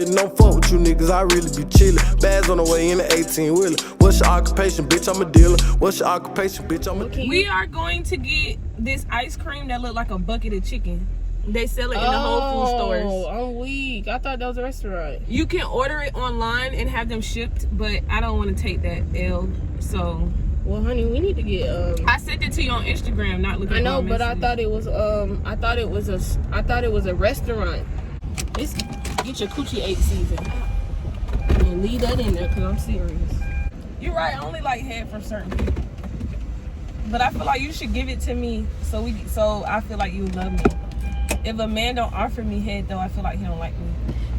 shit, don't fuck with you niggas, I really be chillin'. Bags on the way in the 18-wheeler. What's your occupation, bitch? I'm a dealer. What's your occupation, bitch? I'm a dealer. We are going to get this ice cream that look like a bucket of chicken. They sell it in the Whole Food stores. Oh, I'm weak. I thought that was a restaurant. You can order it online and have them shipped, but I don't want to take that L. So, well, honey, we need to get. I sent it to you on Instagram. Not looking. I know, but I thought it was. I thought it was a restaurant. It's get your coochie 8 season and leave that in there, cause I'm serious. You're right. I only like head from certain people, but I feel like you should give it to me so I feel like you love me. If a man don't offer me head though, I feel like he don't like me.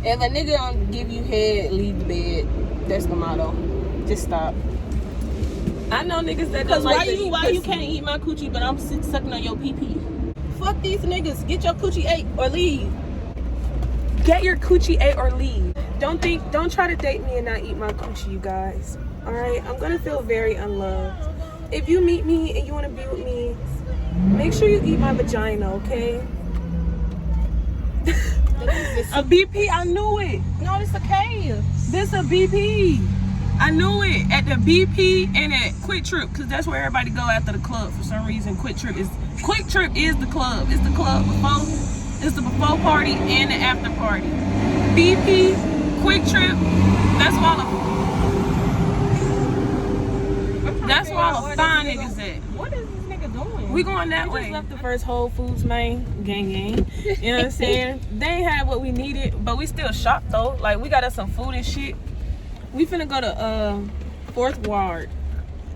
If a nigga don't give you head, leave the bed. That's the motto. Just stop. I know niggas that don't like why you can't eat my coochie, but I'm sucking on your pee-pee? Fuck these niggas. Get your coochie ate or leave. Get your coochie ate or leave. Don't try to date me and not eat my coochie, you guys. All right, I'm gonna feel very unloved. If you meet me and you want to be with me, make sure you eat my vagina, okay? A BP, I knew it. No, it's okay. This a BP. I knew it at the BP and at Quick Trip, because that's where everybody go after the club for some reason. Quick Trip is the club. It's the club before. It's the before party and the after party. BP, Quick Trip. That's where all the fine niggas at. What is this nigga doing? We going that way. We just left the first Whole Foods, man. Gang. You know what I'm saying? They ain't had what we needed, but we still shop though. Like, we got us some food and shit. We finna go to 4th Ward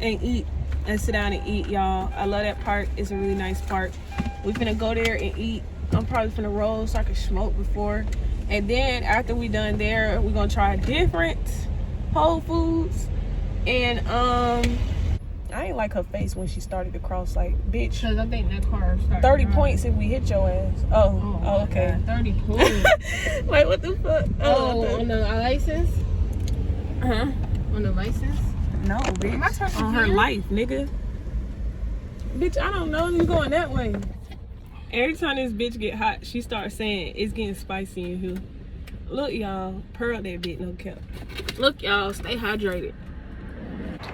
and eat and sit down and eat, y'all. I love that park. It's a really nice park. We finna go there and eat. I'm probably finna roll so I can smoke before. And then after we done there, we gonna try a different Whole Foods. And I ain't like her face when she started to cross, like, bitch. Because I think that car started 30 points if we hit your ass. Oh, okay. God, 30 points. Like, what the fuck? On the license? Huh? On the license? No, bitch. On her life, nigga. Bitch, I don't know. You going that way. Every time this bitch get hot, she starts saying it's getting spicy in here. Look, y'all. Pearl that bitch, no cap. Look, y'all. Stay hydrated.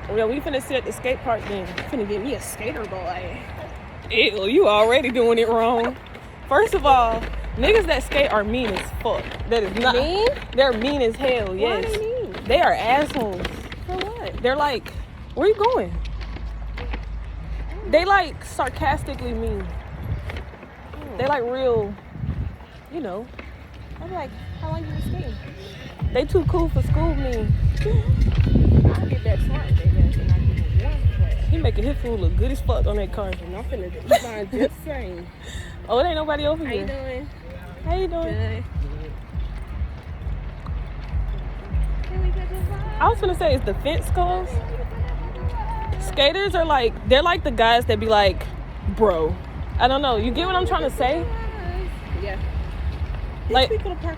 Well, we finna sit at the skate park then. Finna get me a skater boy. Ew, you already doing it wrong. First of all, niggas that skate are mean as fuck. That is not mean? They're mean as hell, yes. Why are they mean? They are assholes. For what? They're like, where you going? They like sarcastically mean. They like real, you know. I'm like, how long you been skating? They too cool for school mean. I'll get that smart baby and I get one class. He making his food look good as fuck on that car. And I'm finna eat mine just the same. Oh, it ain't nobody over How here. you doing? How you doing? Good. Can we get this one? I was gonna say, it's the fence calls. Skaters are like, they're like the guys that be like, bro. I don't know. You get what I'm trying to say? Yeah. Like,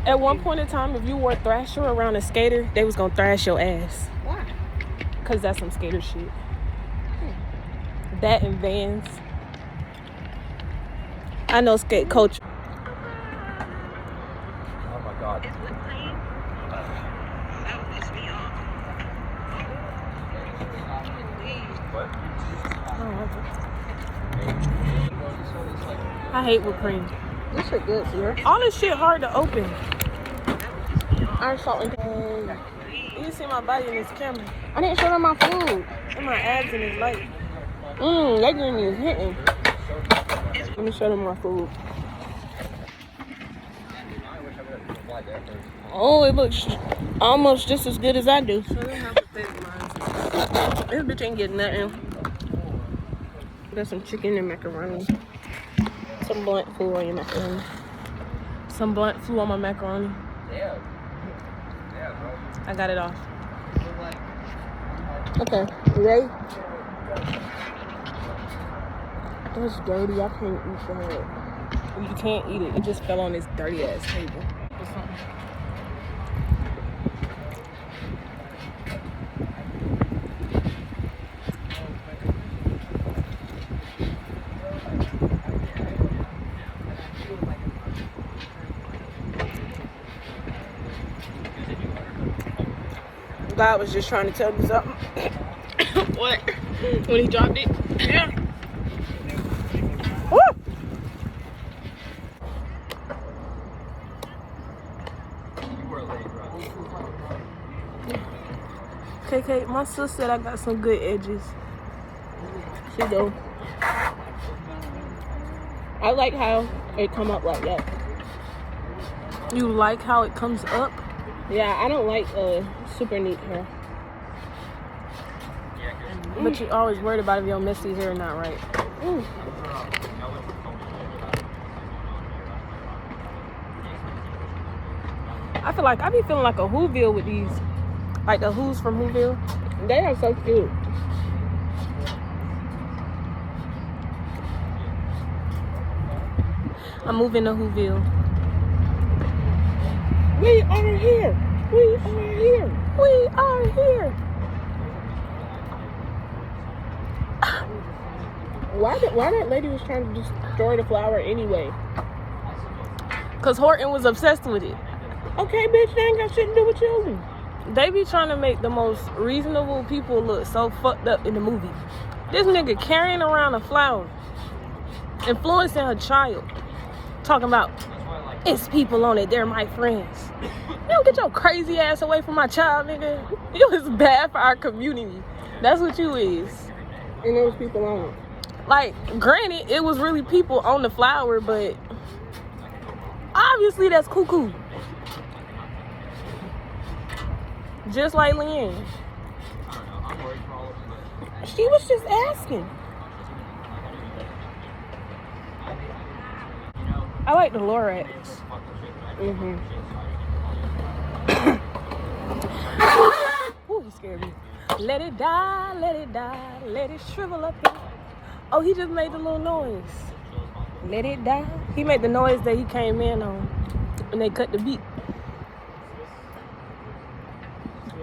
at one point in time, if you wore Thrasher around a skater, they was gonna thrash your ass. Why? Cause that's some skater shit. That and Vans. I know skate culture. Oh my God. I hate whipped cream. This shit good, Sierra. All this shit hard to open. Iron salt and You see my body in this camera. I didn't show them my food. And my abs in this light. That green is hitting. Let me show them my food. Oh, it looks almost just as good as I do. Show them how pathetic mine is. This bitch ain't getting nothing. Got some chicken and macaroni. Some blunt food on your macaroni. Some blunt flew on my macaroni. Yeah. I got it off. Okay, you ready? That's dirty. I can't eat that. You can't eat it. It just fell on this dirty ass table. God was just trying to tell me something. What? When he dropped it? Yeah. Woo! KK, my sister said I got some good edges. She do. I like how it come up like that. You like how it comes up? Yeah, I don't like super neat hair. But you always worried about if your messy hair not right. Mm. I feel like I be feeling like a Whoville with these. Like the Who's from Whoville. They are so cute. I'm moving to Whoville. We are here. We are here. We are here. Why that lady was trying to destroy the flower anyway? Cause Horton was obsessed with it. Okay, bitch, they ain't got shit to do with you. They be trying to make the most reasonable people look so fucked up in the movie. This nigga carrying around a flower, influencing her child, talking about, it's people on it, they're my friends. You don't get your crazy ass away from my child, nigga. You was bad for our community. That's what you is. And there was people on it. Like, granted, it was really people on the flower, but obviously that's cuckoo. Just like Leanne. She was just asking. I like the Lorax. Mm-hmm. Ooh, he scared me. Let it die, let it shrivel up. Oh, he just made the little noise. Let it die. He made the noise that he came in on when they cut the beat.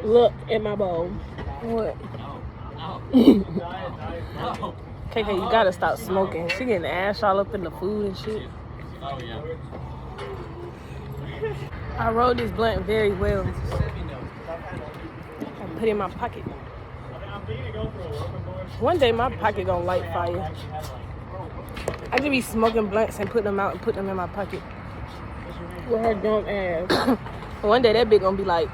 Look at my bowl. What? KK, you gotta stop smoking. She getting ash all up in the food and shit. I rolled this blunt very well. I put it in my pocket. One day my pocket gonna light fire. I just be smoking blunts and put them out and put them in my pocket. With her dumb ass. One day that bitch gonna be like,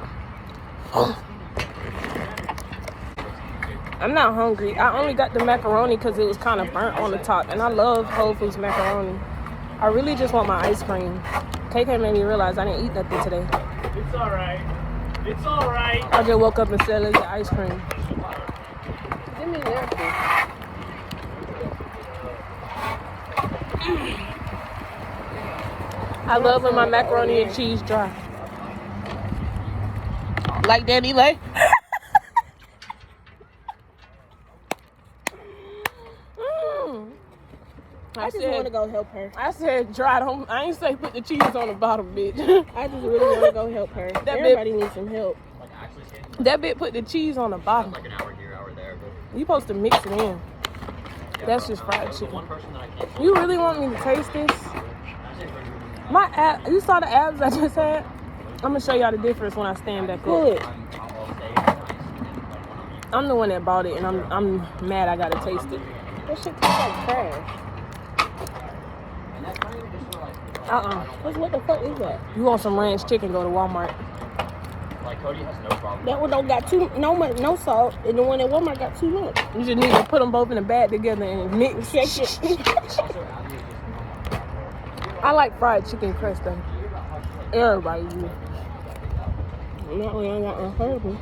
I'm not hungry. I only got the macaroni because it was kind of burnt on the top. And I love WholeFoods macaroni. I really just want my ice cream. KK made me realize I didn't eat nothing today. It's alright. It's alright. I just woke up and said, let's get ice cream. Give me that. I love when my macaroni and cheese dry. Like Danny Lay. I just want to go help her. I said dry. I ain't say put the cheese on the bottom, bitch. I just really want to go help her. Everybody needs some help. That bitch put the cheese on the bottom. Like an hour here, hour there. You supposed to mix it in. That's just fried chicken. You really want me to taste this? My ab, you saw the abs I just had? I'm gonna show y'all the difference when I stand back Good. up. I'm the one that bought it, and I'm mad I gotta taste it. That shit tastes like trash. What the fuck is that? You want some ranch chicken? Go to Walmart. Like Cody has no problem. That one don't got no salt, and the one at Walmart got too much. You just need to put them both in a bag together and mix. Shake it. I like fried chicken crust though. Everybody do. Not when I got a husband.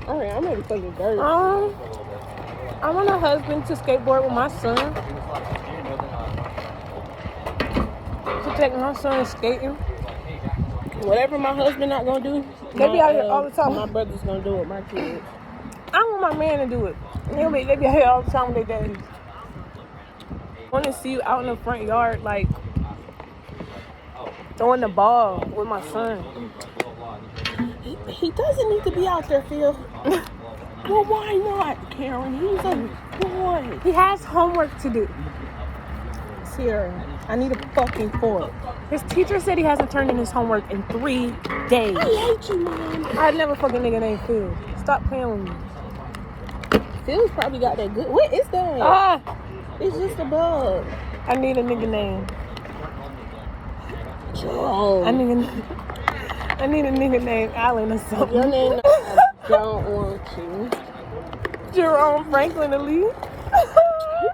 Alright, I'm ready for the dirt. I want a husband to skateboard with my son. To take my son skating. Whatever my husband not gonna do, They be out here all the time. My brother's gonna do it. My kids. I want my man to do it. They be out here all the time with their daddies. I want to see you out in the front yard, like throwing the ball with my son. He doesn't need to be out there, Phil. Well, why not, Karen? He's a boy. He has homework to do. Sierra. I need a fucking fork. His teacher said he hasn't turned in his homework in 3 days. I hate you, Mom. I never fucking nigga named Phil. Stop playing with me. Phil's probably got that good. What is that? Ah! It's just a bug. I need a nigga name. Jerome. I need a nigga named Allen or something. Your name, I don't want you. Jerome Franklin Ali. You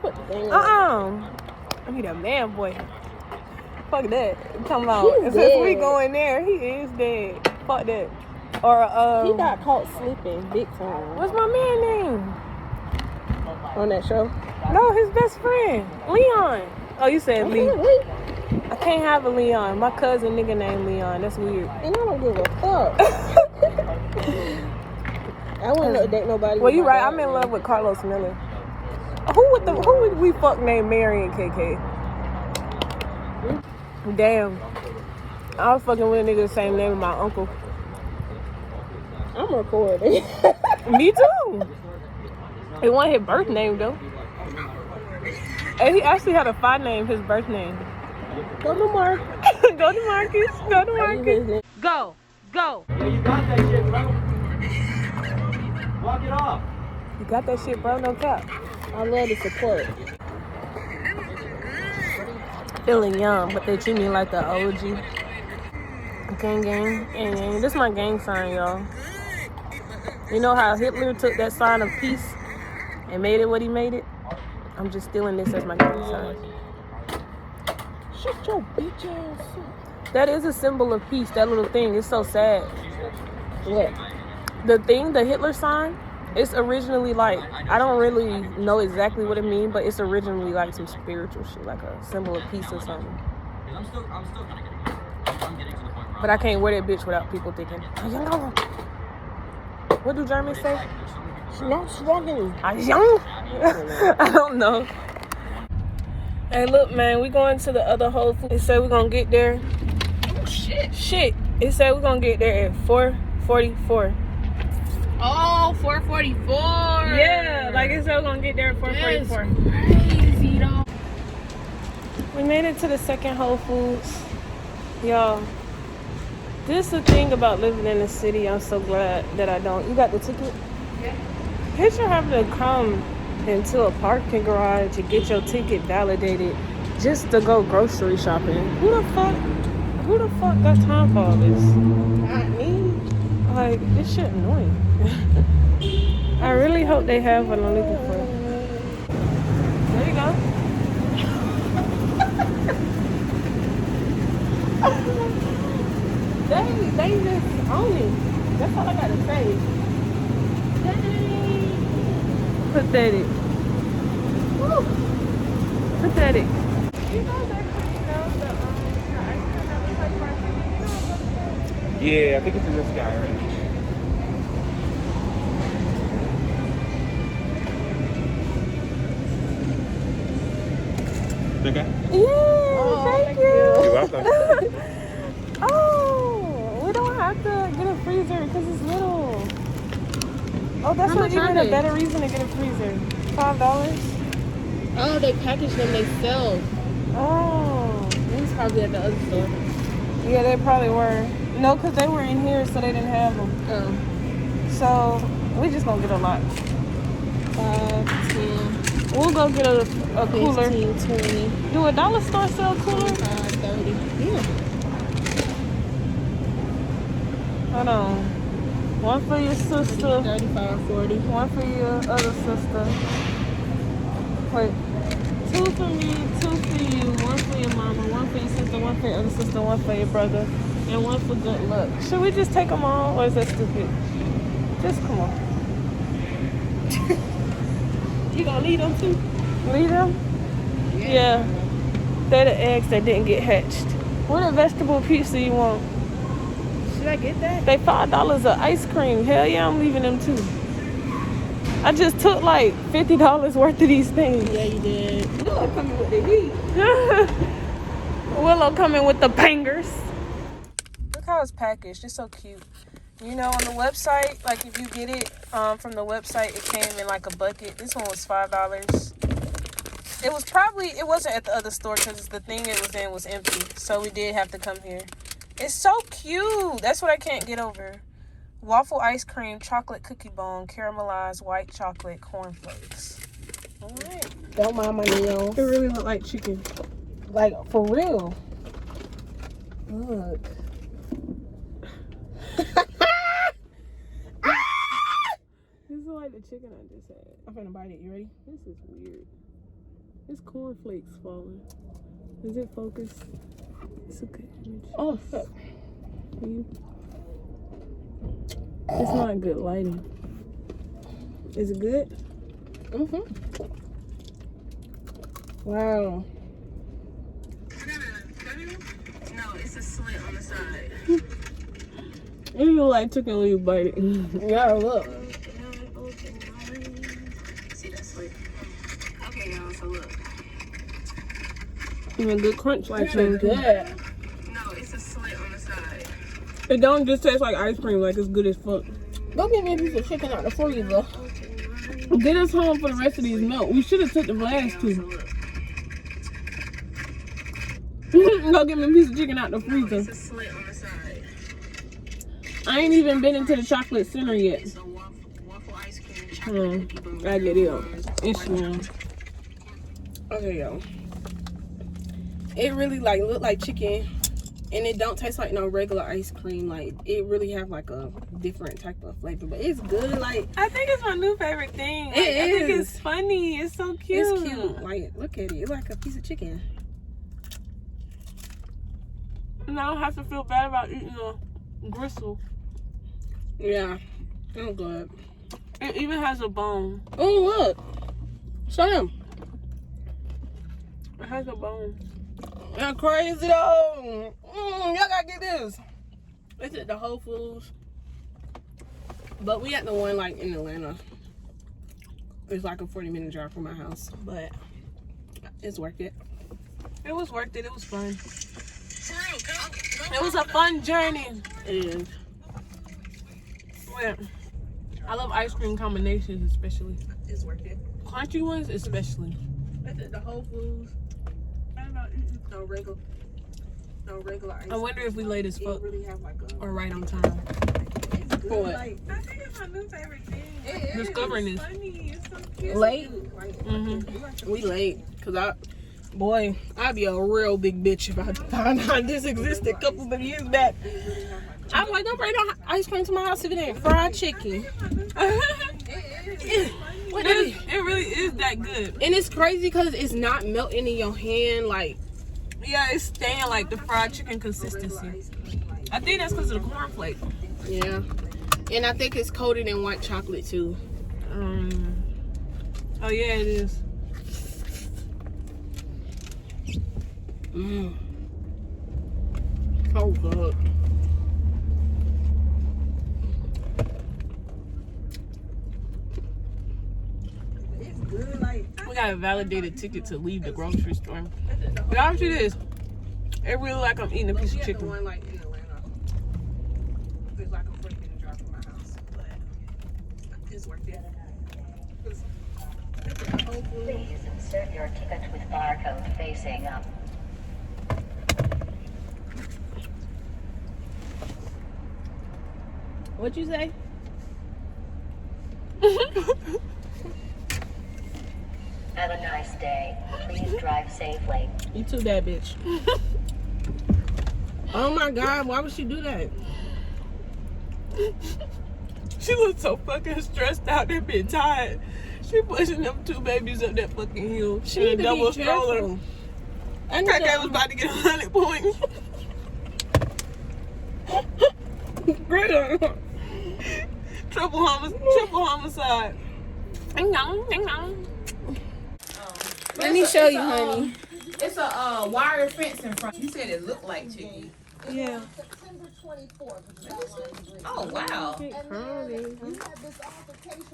put the thing on. I need a man boy. Fuck that. I'm talking about He's since we dead. go in there, he is dead. Fuck that. Or He got caught slipping big time. what's my man name? On that show? No, his best friend. Leon. Oh, you said Lee. I can't have a Leon. My cousin nigga named Leon. That's weird. And I don't give a fuck. I wouldn't date nobody. Well, with you my right. dad I'm in name. love with Carlos Miller. Who would we fuck named Mary and KK? Damn. I was fucking with a nigga the same name as my uncle. I'm recording. Me too. It wasn't his birth name though. And he actually had a 5 name, his birth name. Go to Mark. Go to Marcus. Go to Marcus. Go. Go. Yeah, you got that shit, bro. Walk it off. You got that shit, bro? No cap. I love the support. Feeling young, but they treat me like the OG. Gang. This is my gang sign, y'all. You know how Hitler took that sign of peace and made it what he made it? I'm just stealing this as my gang sign. Shut your bitch ass up. That is a symbol of peace, that little thing. It's so sad. What? The thing, the Hitler sign, it's originally like, I don't really know exactly what it means, but it's originally like some spiritual shit, like a symbol of peace or something. I'm still kind of getting it. I'm getting to the point where But I can't wear that bitch without people thinking, what do Germans say? Not struggling. Young? I don't know. Hey, look, man, we going to the other Whole Foods. It said we're going to get there. Oh, shit. Shit. It said we're going to get there at 4:44. Oh, 444. Yeah, like it said we're going to get there at 4:44. Crazy, though. We made it to the second Whole Foods. Y'all, this is the thing about living in the city. I'm so glad that I don't. You got the ticket? Yeah. Picture having to come into a parking garage to get your ticket validated just to go grocery shopping. Who the fuck got time for all this? Not me. Like, this shit annoying. I really hope they have what I'm looking for. There you go. They just own it. That's all I gotta say. Dang. Pathetic. Woo. Pathetic. You guys actually know the ice cream that looks like fried chicken? Yeah, I think it's in this guy, right? That guy? Yeah, thank you. You're welcome. Oh, we don't have to get a freezer because it's little. Oh, that's How not much even are a they? better reason to get a freezer. $5? Oh, they package them, they sell. Oh. These probably at the other store. Yeah, they probably were. No, because they were in here, so they didn't have them. Oh. So, we just gonna get a lot. 5, 10, We'll go get a cooler. 15, 20, Do a dollar store sell cooler? 30. Yeah. Hold on. One for your sister. 35, 40. One for your other sister. Wait. 2 for me, 2 for you, 1 for your mama, 1 for your sister, 1 for your other sister, 1 for your brother, and 1 for good luck. Should we just take them all, or is that stupid? Just come on. You gonna leave them too? Leave them? Yeah. They're the eggs that didn't get hatched. What a vegetable pizza you want? Should I get that? They $5 of ice cream. Hell yeah, I'm leaving them too. I just took like $50 worth of these things. Yeah, you did. Willow coming with the heat. Willow coming with the bangers. Look how it's packaged. It's so cute. You know, on the website, like if you get it from the website, it came in like a bucket. This one was $5. It wasn't at the other store because the thing it was in was empty. So we did have to come here. It's so cute. That's what I can't get over. Waffle ice cream, chocolate cookie bone, caramelized white chocolate cornflakes. All right. Don't mind my nails. It really look like chicken. Like, for real. Look. This is like the chicken I just had. I'm finna bite it. You ready? This is weird. It's cornflakes falling. Is it focused? It's a good image. Oh, fuck. It's not good lighting. Is it good? Mm-hmm. Wow. No, it's a slit on the side. It look like chicken when you bite it. Yeah, look. See that slit? Okay, y'all, so look. Even good crunch like Good. No, it's a slit on the side. It don't just taste like ice cream, like it's good as fuck. Go get me a piece of chicken out the freezer. Get us home for the rest of these milk. We should have took the last two. Go get me a piece of chicken out the freezer. It's a slit on the side. I ain't even been into the chocolate center yet. It's a waffle ice cream. Hold on. I get it up. It's warm. Okay, yo. It really like look like chicken, and it don't taste like no regular ice cream. Like it really have like a different type of flavor, but it's good. Like I think it's my new favorite thing. Like, It I think is. it's funny. It's so cute. it's cute. Like look at it. It's like a piece of chicken. And I don't have to feel bad about eating a gristle. Yeah, I'm good. It even has a bone. Oh look, show them. It has a bone. That's crazy though. Y'all gotta get this. It's at the WholeFoods, but we at the one like in Atlanta. It's like a 40-minute drive from my house, but it's worth it. It was worth it. It was fun. It was a fun journey. It is. Yeah. I love ice cream combinations, especially. It's worth it. Crunchy ones, especially. It's at the WholeFoods. No regular ice I wonder if we late as fuck really have like a or right on time. it's good. what? Like, I think it's my new favorite thing. it is. Discovering this. Funny. It's so cute. Late. Mm-hmm. We late. Cause I'd be a real big bitch if I found out this existed a couple of years back. I'm like, don't bring no ice cream to my house if it ain't fried chicken. It really is that good. And it's crazy because it's not melting in your hand. Like, Yeah, it's staying like the fried chicken consistency. I think that's because of the cornflake. yeah. And I think it's coated in white chocolate too. Oh yeah, it is. So good. It's good. Like, We got a validated ticket to leave the grocery store. But after this, it really like I'm eating a piece of the chicken. one like in Atlanta. It's like a 40-minute drive from my house, but it's worth it. Please insert your ticket with barcode facing up. What'd you say? Have a nice day. Please drive safely. You too, bad bitch. Oh my God, why would she do that? She looked so fucking stressed out. That bitch tired. She pushing them two babies up that fucking hill. She in need a to double be stroller. careful. I need That guy was about to get 100 points. to... Triple homicide. Ding dong, ding dong. Let me show you, honey. It's a wire fence in front. You said it looked like chicken. Yeah. Oh wow.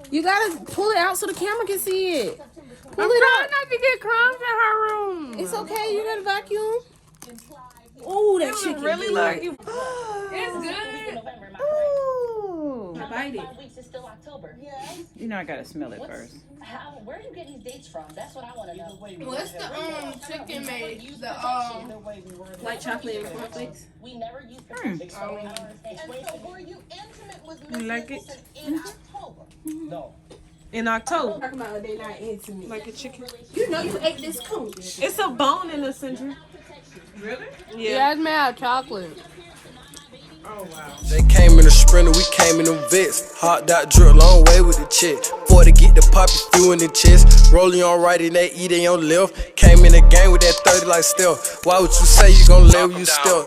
You gotta pull it out so the camera can see it. Pull I'm it trying out. not to get crumbs in her room. It's okay. You gotta vacuum. Oh, that chicken. Really good. like you. It's good. Ooh. Bite it. still October. You know I gotta smell it What's- first. Where are you getting these dates from? That's what I want to know. What's the chicken made? The White chocolate and cornflakes. We never use protection. So I don't understand. And so were you intimate with You Miss like it? Nicholson in October? In October. talking about they not intimate. Like a chicken. You know you ate this coon. It's a bone in the center. Really? Yeah. Yeah, it's made out of chocolate. They came in a sprinter, we came in them vets. Hot dot drip, long way with the chick. 40 get the poppy few in the chest. Rolling on right and they eat on left. Came in the game with that 30 like stealth. Why would you say you gon' live you stealth?